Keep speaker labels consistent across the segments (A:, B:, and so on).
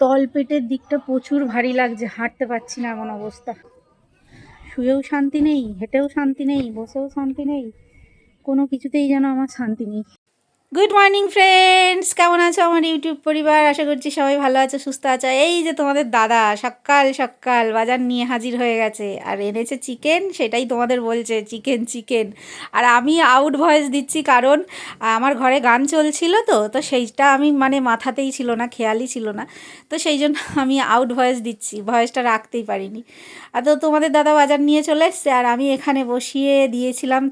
A: তলপেটের দিকটা প্রচুর ভারী লাগছে, হাঁটতে পারছি না এমন অবস্থা। শুয়েও শান্তি নেই, হেঁটেও শান্তি নেই, বসেও শান্তি নেই, কোনো কিছুতেই যেন আমার শান্তি নেই। গুড মর্নিং ফ্রেন্ডস, কেমন আছো আমার ইউটিউব পরিবার? আশা করছি সবাই ভালো আছো, সুস্থ আছো। এই যে তোমাদের দাদা সকাল সকাল বাজার নিয়ে হাজির হয়ে গেছে, আর এনেছে চিকেন, সেটাই তোমাদের বলছে চিকেন চিকেন। আর আমি আউট ভয়েস দিচ্ছি কারণ আমার ঘরে গান চলছিল, তো সেইটা আমি মানে মাথাতেই ছিল না, খেয়ালই ছিল না, তো সেই জন্য আমি আউট ভয়েস দিচ্ছি, ভয়েসটা রাখতেই পারিনি। আর তো তোমাদের দাদা বাজার নিয়ে চলে এসছে, আর আমি এখানে বসিয়ে দিয়েছিলাম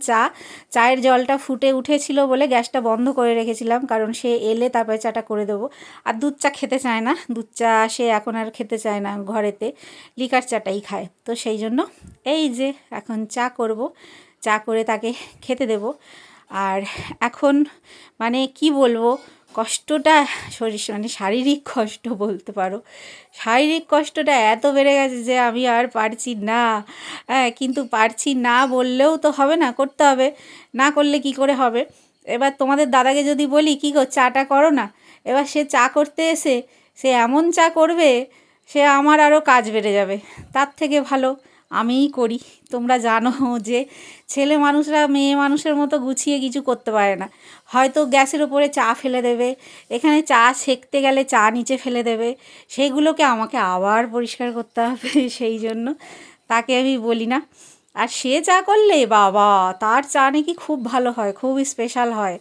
A: চায়ের জলটা ফুটে উঠেছিল বলে গ্যাসটা বন্ধ করে রেখেছিলাম, কারণ সে এলে তারপরে চাটা করে দেবো। আর দুধ চা খেতে চায় না, দুধ চা সে এখন আর খেতে চায় না, ঘরেতে লিকার চাটাই খায়। তো সেই জন্য এই যে এখন চা করব, চা করে তাকে খেতে দেব। আর এখন মানে কি বলবো, কষ্টটা শরীর মানে শারীরিক কষ্ট বলতে পারো, শারীরিক কষ্টটা এত বেড়ে গেছে যে আমি আর পারছি না। হ্যাঁ, কিন্তু পারছি না বললেও তো হবে না, করতে হবে, না করলে কি করে হবে। এবার তোমাদের দাদাকে যদি বলি কী গো চাটা করো না, এবার সে চা করতে এসে সে এমন চা করবে, সে আমার আরও কাজ বেড়ে যাবে। তার থেকে ভালো আমিই করি। তোমরা জানো যে ছেলে মানুষরা মেয়ে মানুষের মতো গুছিয়ে কিছু করতে পারে না। হয়তো গ্যাসের ওপরে চা ফেলে দেবে, এখানে চা সেঁকতে গেলে চা নিচে ফেলে দেবে, সেইগুলোকে আমাকে আবার পরিষ্কার করতে হবে। সেই জন্য তাকে আমি বলি না। আর সে চা করলে বাবা, তার চা নাকি খুব ভালো হয়, খুব স্পেশাল হয়।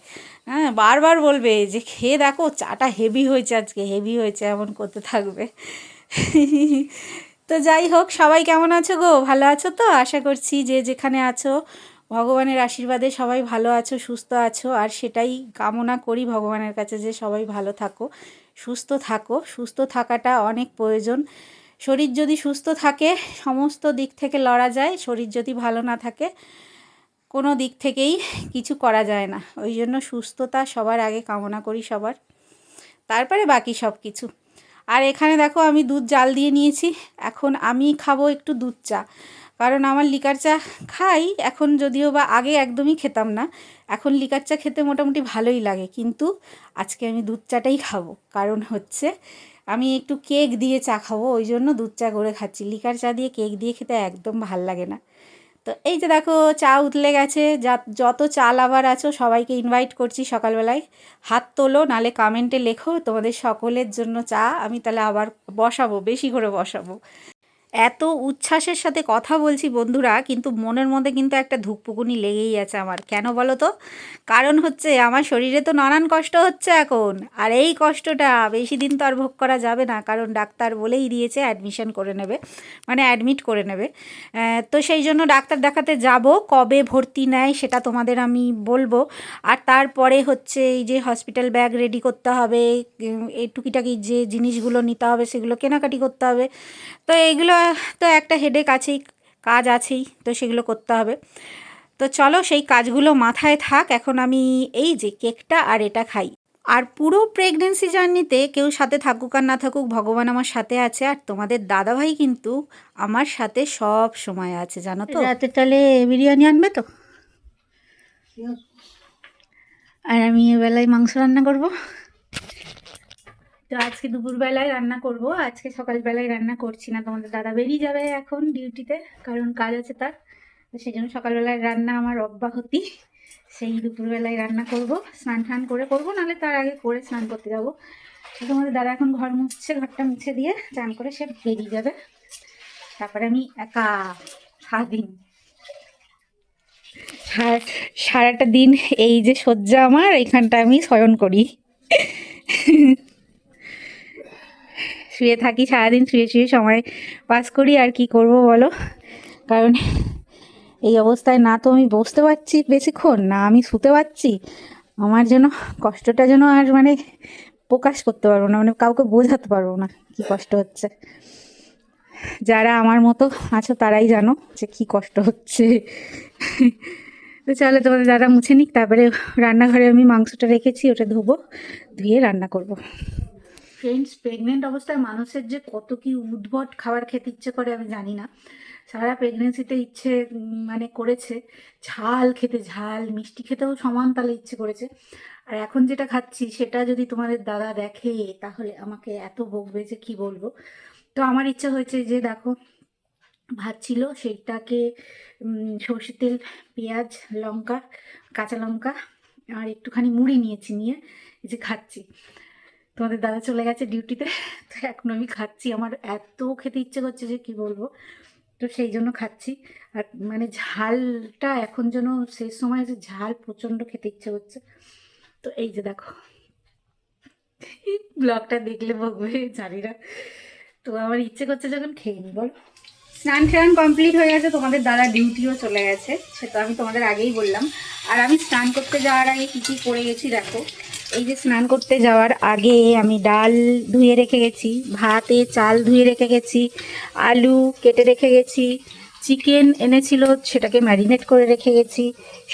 A: হ্যাঁ, বারবার বলবে যে খেয়ে দেখো চাটা হেভি হয়েছে, আজকে হেভি হয়েছে, এমন করতে থাকবে। তো যাই হোক, সবাই কেমন আছো গো? ভালো আছো তো? আশা করছি যে যেখানে আছো ভগবানের আশীর্বাদে সবাই ভালো আছো, সুস্থ আছো। আর সেটাই কামনা করি ভগবানের কাছে, যে সবাই ভালো থাকো, সুস্থ থাকো। সুস্থ থাকাটা অনেক প্রয়োজন। শরীর যদি সুস্থ থাকে সমস্ত দিক থেকে লড়া যায়, শরীর যদি ভালো না থাকে কোনো দিক থেকেই কিছু করা যায় না। ওই জন্য সুস্থতা সবার আগে কামনা করি সবার, তারপরে বাকি সব কিছু। আর এখানে দেখো আমি দুধ জাল দিয়ে নিয়েছি, এখন আমি খাবো একটু দুধ চা, কারণ আমার লিকার চা খাই এখন, যদিও বা আগে একদমই খেতাম না, এখন লিকার চা খেতে মোটামুটি ভালোই লাগে, কিন্তু আজকে আমি দুধ চাটাই খাবো। কারণ হচ্ছে আমি একটু কেক দিয়ে চা খাবো, ওই জন্য দুধ চা করে খাচ্ছি। লিকার চা দিয়ে কেক দিয়ে খেতে একদম ভাল লাগে না। তো এই যে দেখো চা উতলে গেছে, যত চা লাভার আছো সবাইকে ইনভাইট করছি সকালবেলায় হাত তোলো, নালে কমেন্টে লেখো, তোমাদের সকলের জন্য চা আমি তাহলে আবার বসাবো, বেশি করে বসাবো। এত উচ্ছ্বাসের সাথে কথা বলছি বন্ধুরা, কিন্তু মনের মধ্যে কিন্তু একটা ধুকপুকুনি লেগেই আছে আমার। কেন বলো তো? কারণ হচ্ছে আমার শরীরে তো নানান কষ্ট হচ্ছে এখন, আর এই কষ্টটা বেশি দিন তো আর ভোগ করা যাবে না, কারণ ডাক্তার বলেই দিয়েছে অ্যাডমিশন করে নেবে, মানে অ্যাডমিট করে নেবে। তো সেই জন্য ডাক্তার দেখাতে যাব, কবে ভর্তি নেয় সেটা তোমাদের আমি বলবো। আর তারপরে হচ্ছে এই যে হসপিটাল ব্যাগ রেডি করতে হবে, এই টুকিটাকি যে জিনিসগুলো নিতে হবে সেগুলো কেনাকাটি করতে হবে। তো এইগুলো তো একটা হেডেক আছেই, কাজ আছেই, তো সেগুলো করতে হবে। তো চলো সেই কাজগুলো মাথায় থাক, এখন আমি এই যে কেকটা আর এটা খাই। আর পুরো প্রেগনেন্সি জার্নিতে কেউ সাথে থাকুক আর না থাকুক, ভগবান আমার সাথে আছে, আর তোমাদের দাদাভাই কিন্তু আমার সাথে সব সময় আছে, জানো তো। রাতে তাহলে বিরিয়ানি আনবে তো, আর আমি এবেলায় মাংস রান্না করব। তো আজকে দুপুরবেলায় রান্না করব, আজকে সকালবেলায় রান্না করছি না। তোমাদের দাদা বেরিয়ে যাবে এখন ডিউটিতে, কারণ কাজ আছে তার, তো সেই জন্য সকালবেলায় রান্না আমার অব্যাহতি। সেই দুপুরবেলায় রান্না করব, স্নান টান করে করবো, নাহলে তার আগে করে স্নান করতে যাবো। তো তোমাদের দাদা এখন ঘর মুছছে, ঘরটা মুছে দিয়ে চান করে সে বেরিয়ে যাবে, তারপরে আমি একা সারাদিন, সারাটা দিন এই যে শয্যা আমার, এখানটা আমি শয়ন করি, শুয়ে থাকি সারাদিন, শুয়ে শুয়ে সময় পাস করি। আর কি করব বলো, কারণ এই অবস্থায় না তো আমি বসতে পারছি বেশিক্ষণ, না আমি শুতে পারছি। আমার যেন কষ্টটা যেন আর মানে প্রকাশ করতে পারবো না, মানে কাউকে বোঝাতে পারবো না কি কষ্ট হচ্ছে। যারা আমার মতো আছো তারাই জানো যে কি কষ্ট হচ্ছে। তো চলো তোমাদের দাদা মুছে নিক, তারপরে রান্নাঘরে আমি মাংসটা রেখেছি, ওটা ধোবো, ধুয়ে রান্না করব। ফ্রেন্ডস, প্রেগনেন্ট অবস্থায় মানুষের যে কত কি উদ্ভট খাবার খেতে ইচ্ছে করে আমি জানি না। সারা প্রেগনেন্সিতে ইচ্ছে মানে করেছে ঝাল খেতে, ঝাল মিষ্টি খেতেও সমান তালে ইচ্ছে করেছে। আর এখন যেটা খাচ্ছি সেটা যদি তোমাদের দাদা দেখে তাহলে আমাকে এত বকবে যে কি বলবো। তো আমার ইচ্ছা হয়েছে যে দেখো ভাত ছিল সেইটাকে সর্ষের তেল, পেঁয়াজ, লঙ্কা, কাঁচা লঙ্কা আর একটুখানি মুড়ি নিয়েছি, নিয়ে এই যে খাচ্ছি। তোমাদের দাদা চলে গেছে ডিউটিতে, তো এখন আমি খাচ্ছি। আমার এত খেতে ইচ্ছে করছে যে কি বলবো, তো সেই জন্য খাচ্ছি। আর মানে ঝালটা এখন যেন শেষ সময় যে ঝাল প্রচণ্ড খেতে ইচ্ছে করছে। তো এই যে দেখো, ব্লগটা দেখলে বকবে জানি না, তো আমার ইচ্ছে করছে যখন খেয়ে নি। বলো, স্নান টান কমপ্লিট হয়ে গেছে, তোমাদের দাদা ডিউটিও চলে গেছে, সে তো আমি তোমাদের আগেই বললাম। আর আমি স্নান করতে যাওয়ার আগে কী কী করে গেছি দেখো। এই যে স্নান করতে যাওয়ার আগে আমি ডাল ধুয়ে রেখে গেছি, ভাতে চাল ধুয়ে রেখে গেছি, আলু কেটে রেখে গেছি, চিকেন এনেছিল সেটাকে ম্যারিনেট করে রেখে গেছি,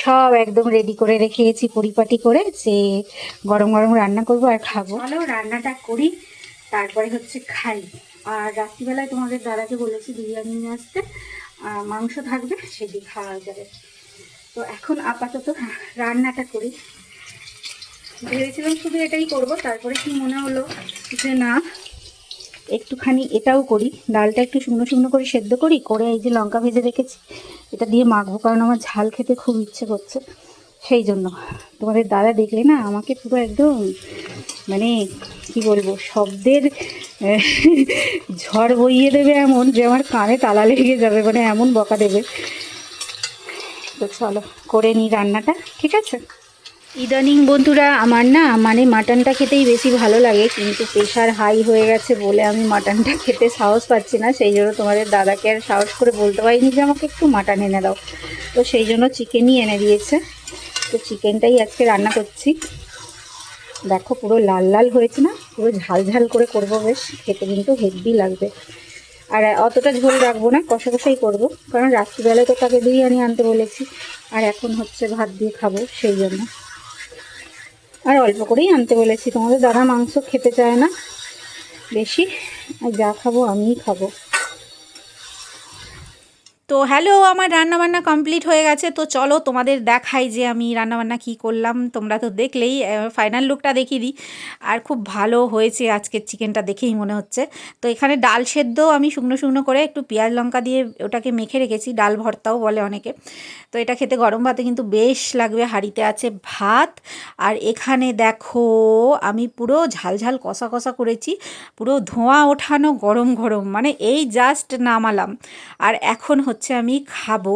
A: সব একদম রেডি করে রেখে গেছি পরিপাটি করে, যে গরম গরম রান্না করবো আর খাবো। চলো রান্নাটা করি, তারপরে হচ্ছে খাই। আর রাত্রিবেলায় তোমাদের দাদাকে বলেছি বিরিয়ানি নিয়ে আসতে, মাংস থাকবে সেটি খাওয়া যাবে। তো এখন আপাতত রান্নাটা করি। ভেবেছিলাম শুধু এটাই করব, তারপরে কি মনে হলো যে না, একটুখানি এটাও করি, ডালটা একটু শুকনো শুকনো করে সেদ্ধ করি, করে এই যে লঙ্কা ভেজে রেখেছি এটা দিয়ে মাখবো, কারণ আমার ঝাল খেতে খুব ইচ্ছে করছে। সেই জন্য তোমাদের দাদা দেখলে না আমাকে পুরো একদম মানে কি বলবো শব্দের ঝড় বইয়ে দেবে, এমন যে আমার কানে তালা লেগে যাবে, মানে এমন বকা দেবে। তো চলো করে নিই রান্নাটা, ঠিক আছে। ইদানিং বন্ধুরা আমার না মানে মাটনটা খেতেই বেশি ভালো লাগে, কিন্তু প্রেশার হাই হয়ে গেছে বলে আমি মাটনটা খেতে সাহস পাচ্ছি না। সেই জন্য তোমাদের দাদাকে আর সাহস করে বলতে পারিনি যে আমাকে একটু মাটন এনে দাও, তো সেই জন্য চিকেনই এনে দিয়েছে। তো চিকেনটাই আজকে রান্না করছি। দেখো পুরো লাল লাল হয়েছে না, পুরো ঝাল ঝাল করে করবো, বেশ খেতে কিন্তু হেভি লাগবে। আর অতটা ঝোল রাখবো না, কষা কষাই করবো, কারণ রাত্রিবেলায় তো তাকে বিরিয়ানি আনতে বলেছি, আর এখন হচ্ছে ভাত দিয়ে খাবো সেই জন্য। আর অল্প করেই আনতে বলেছি, তোমাদের দাদা মাংস খেতে চায় না বেশি, আর যা খাবো আমিই খাবো। তো হ্যালো, আমার রান্নাবান্না কমপ্লিট হয়ে গেছে। তো চলো তোমাদের দেখাই যে আমি রান্নাবান্না কি করলাম। তোমরা তো দেখলেই, ফাইনাল লুকটা দেখিয়ে দিই। আর খুব ভালো হয়েছে আজকের চিকেনটা, দেখেই মনে হচ্ছে। তো এখানে ডাল সেদ্ধ আমি শুকনো শুকনো করে একটু পেঁয়াজ লঙ্কা দিয়ে ওটাকে মেখে রেখেছি, ডাল ভর্তাও বলে অনেকে। তো এটা খেতে গরম ভাতে কিন্তু বেশ লাগবে। হাঁড়িতে আছে ভাত, আর এখানে দেখো আমি পুরো ঝাল ঝাল কষা কষা করেছি, পুরো ধোঁয়া ওঠানো গরম গরম, মানে এই জাস্ট নামালাম আর এখন হচ্ছে আমি খাবো।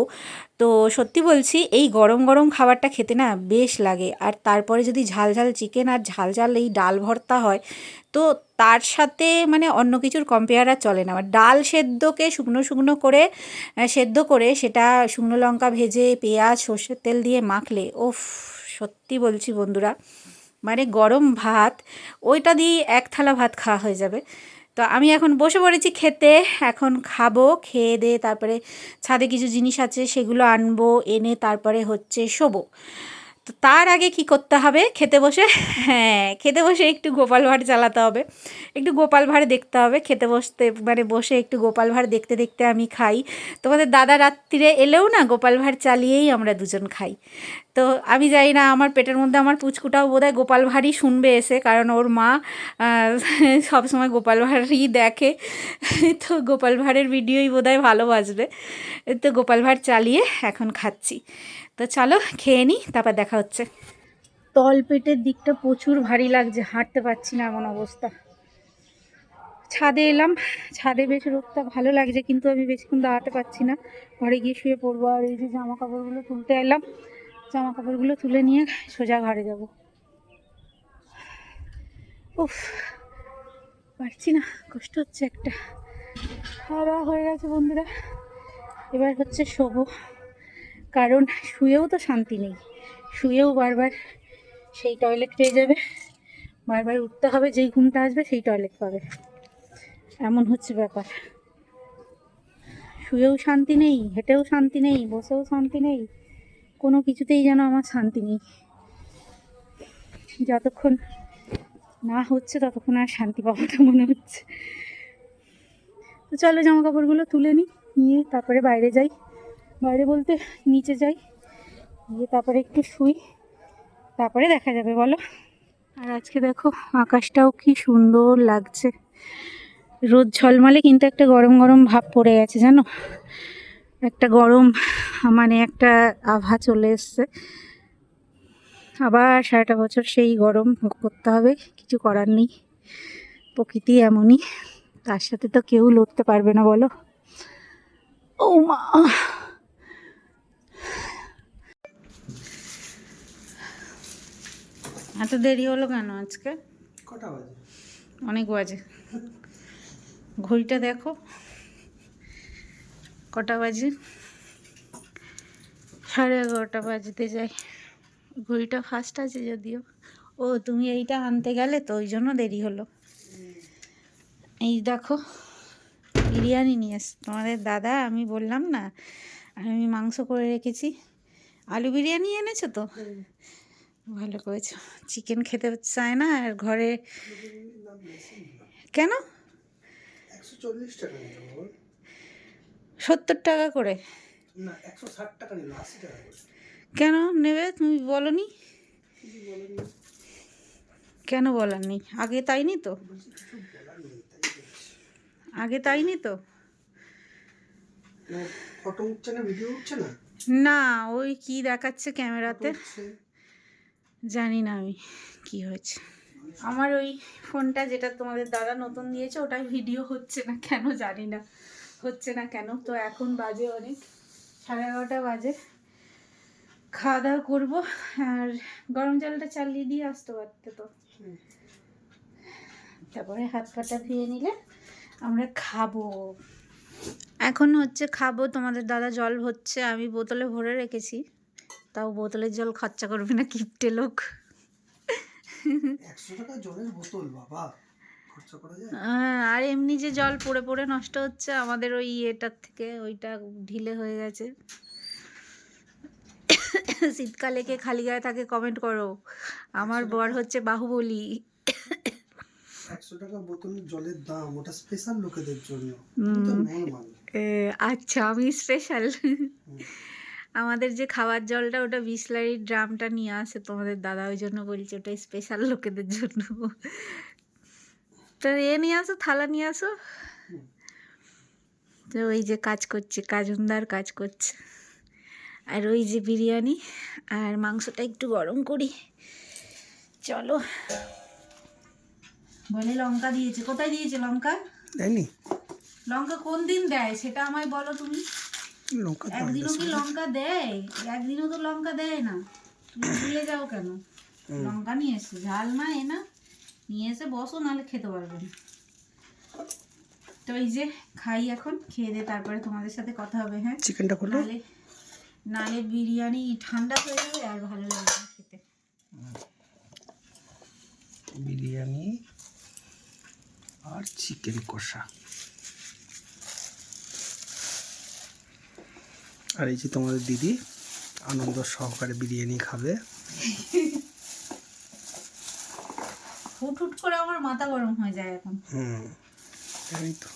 A: তো সত্যি বলছি এই গরম গরম খাবারটা খেতে না বেশ লাগে। আর তারপরে যদি ঝাল ঝাল চিকেন আর ঝাল ঝাল এই ডাল ভর্তা হয়, তো তার সাথে মানে অন্য কিছুর কম্পেয়ার আর চলে না। ডাল সেদ্ধকে শুকনো শুকনো করে সেদ্ধ করে সেটা শুকনো লঙ্কা ভেজে পেঁয়াজ সর্ষের তেল দিয়ে মাখলে, ওফ, সত্যি বলছি বন্ধুরা, মানে গরম ভাত ওইটা দিয়ে এক থালা ভাত খাওয়া হয়ে যাবে। তো আমি এখন বসে পড়েছি খেতে, এখন খাবো, খেয়ে দিয়ে তারপরে ছাদে কিছু জিনিস আছে সেগুলো আনবো, এনে তারপরে হচ্ছে শোবো। তো তার আগে কি করতে হবে, খেতে বসে, হ্যাঁ খেতে বসে একটু গোপাল ভাঁড় চালাতে হবে, একটু গোপাল ভাঁড় দেখতে হবে। খেতে বসতে মানে বসে একটু গোপাল ভাঁড় দেখতে দেখতে আমি খাই। তোমাদের দাদা রাত্রিরে এলেও না গোপাল ভাঁড় চালিয়েই আমরা দুজন খাই। তো আমি জানি না, আমার পেটের মধ্যে আমার পুচকুটাও বোধহয় গোপাল ভাঁড়ই শুনবে এসে, কারণ ওর মা সবসময় গোপাল ভাঁড়ই দেখে, তো গোপাল ভাঁড়ের ভিডিওই বোধহয় ভালোবাসবে। তো গোপাল ভাঁড় চালিয়ে এখন খাচ্ছি। তো চলো খেয়ে নিই, তারপর দেখা হচ্ছে। তল পেটের দিকটা প্রচুর ভারী লাগছে, হাঁটতে পারছি না এমন অবস্থা। ছাদে এলাম, ছাদে বেশ রোদটা ভালো লাগছে, কিন্তু আমি বেশিক্ষণ দাঁড়াতে পারছি না, ঘরে গিয়ে শুয়ে পড়বো। আর এই যে জামা কাপড়গুলো তুলতে এলাম, জামা কাপড়গুলো তুলে নিয়ে সোজা ঘরে যাব। উফ, পারছি না, কষ্ট হচ্ছে একটা। খাওয়া দাওয়া হয়ে গেছে বন্ধুরা, এবার হচ্ছে শোবো, কারণ শুয়েও তো শান্তি নেই, শুয়েও বারবার সেই টয়লেট পেয়ে যাবে, বারবার উঠতে হবে, যেই ঘুমটা আসবে সেই টয়লেট পাবে, এমন হচ্ছে ব্যাপার। শুয়েও শান্তি নেই, হেঁটেও শান্তি নেই, বসেও শান্তি নেই, কোনো কিছুতেই যেন আমার শান্তি নেই। যতক্ষণ না হচ্ছে ততক্ষণ আর শান্তি পাবো না মনে হচ্ছে। তো চলো জামা কাপড়গুলো তুলে নিই, নিয়ে তারপরে বাইরে যাই, বাইরে বলতে নিচে যাই, গিয়ে তারপরে একটু শুই, তারপরে দেখা যাবে বলো। আর আজকে দেখো আকাশটাও কি সুন্দর লাগছে, রোদ ঝলমলে, কিন্তু একটা গরম গরম ভাব পড়ে গেছে জানো, একটা গরম মানে একটা আভা চলে এসছে। আবার সারাটা বছর সেই গরম ভোগ করতে হবে, কিছু করার নেই, প্রকৃতি এমনই, তার সাথে তো কেউ লড়তে পারবে না বলো। ও মা, এত দেরি হলো কেন আজকে?
B: কটা বাজে?
A: অনেক বাজে, ঘড়িটা দেখো কটা বাজে, 11:30 বাজতে যায়, ঘড়িটা ফাস্ট আছে যদিও। ও তুমি এইটা আনতে গেলে তো ওই জন্য দেরি হলো। এই দেখো বিরিয়ানি নিয়ে এসছে তোমাদের দাদা, আমি বললাম না আমি মাংস করে রেখেছি, আলু বিরিয়ানি এনেছো তো, ভালো করেছো। চিকেন খেতে চায় না আর ঘরে, কেন
B: 140 টাকা নিল বাবা।
A: 70 টাকা করে?
B: না 160 টাকা নিল, 80 টাকা করে।
A: কেন নেবে তুমি বলনি?
B: কিছু বলেনি,
A: কেন বলার নেই, আগে তাই নি তো,
B: বলছি কিছু বলার নেই তাই বলছি।
A: আগে তাই নি তো।
B: ফটো উঠছে না, ভিডিও উঠছে না?
A: না ওই কি দেখাচ্ছে ক্যামেরাতে,
B: উঠছে।
A: জানি না আমি কি হয়েছে। আমার ওই ফোনটা যেটা তোমাদের দাদা নতুন দিয়েছে ওটাই ভিডিও হচ্ছে না কেন জানি না, হচ্ছে না কেন। তো এখন বাজে অনেক, 11:30 বাজে, খাওয়া দাওয়া করবো, আর গরম জলটা চালিয়ে দিয়ে আসতে পারতে তো, তারপরে হাত পাটা ধুয়ে নিলে আমরা খাবো। এখন হচ্ছে খাবো, তোমাদের দাদা জল হচ্ছে, আমি বোতলে ভরে রেখেছি, তাও বোতলের জল খরচা করবে না, কিপটে লোক।
B: 100 টাকা জলের বোতল বাবা, খরচা করা যায়?
A: আর এমনি যে জল পড়ে পড়ে নষ্ট হচ্ছে আমাদের ওই ইয়েটার থেকে, ওইটা ঢিলে হয়ে গেছে। শীতকালে কে খালি গায়ে থাকে কমেন্ট করো, আমার বর হচ্ছে বাহুবলী।
B: 100 টাকা বোতল জলের দাম, ওটা স্পেশাল লোকেদের জন্য, তুমি তো নরমাল।
A: আচ্ছা আমি স্পেশাল। আমাদের যে খাওয়ার জলটা ওটা বিসলারির ড্রামটা নিয়ে আসে তোমাদের দাদা, ওই জন্য বলছি ওটা স্পেশাল লোকেদের জন্য। তো এ নিয়ে আসো, থালা নিয়ে আসো। তো ওই যে কাজ করছে, কাজুনদার কাজ করছে, আর ওই যে বিরিয়ানি, আর মাংসটা একটু গরম করি চলো। বলে লঙ্কা দিয়েছে, কোথায় দিয়েছে লঙ্কা?
B: দেয়নি
A: লঙ্কা কোন দিন দেয় সেটা আমায় বলো তুমি।
B: লঙ্কা,
A: একদিনও কি লঙ্কা দেয়? একদিনও তো লঙ্কা দেয় না, তুমি ভুলে যাও কেন? লঙ্কা নিয়ে এসে ঝাল মা এ না, নিয়ে এসে বসো, নাহলে খেতে পারবে না। তো এই যে খাই এখন, খেয়ে দিয়ে তারপরে তোমাদের সাথে কথা হবে। হ্যাঁ
B: চিকেনটা করলো,
A: নালে নালে বিরিয়ানি ঠান্ডা হয়ে যাবে আর ভালো লাগবে না খেতে।
B: বিরিয়ানি আর চিকেন কষা। আর এই যে তোমাদের দিদি আনন্দ সহকারে বিরিয়ানি খাবে।
A: হুট হুট করে আমার মাথা গরম হয়ে যায় এখন।
B: জানি তো।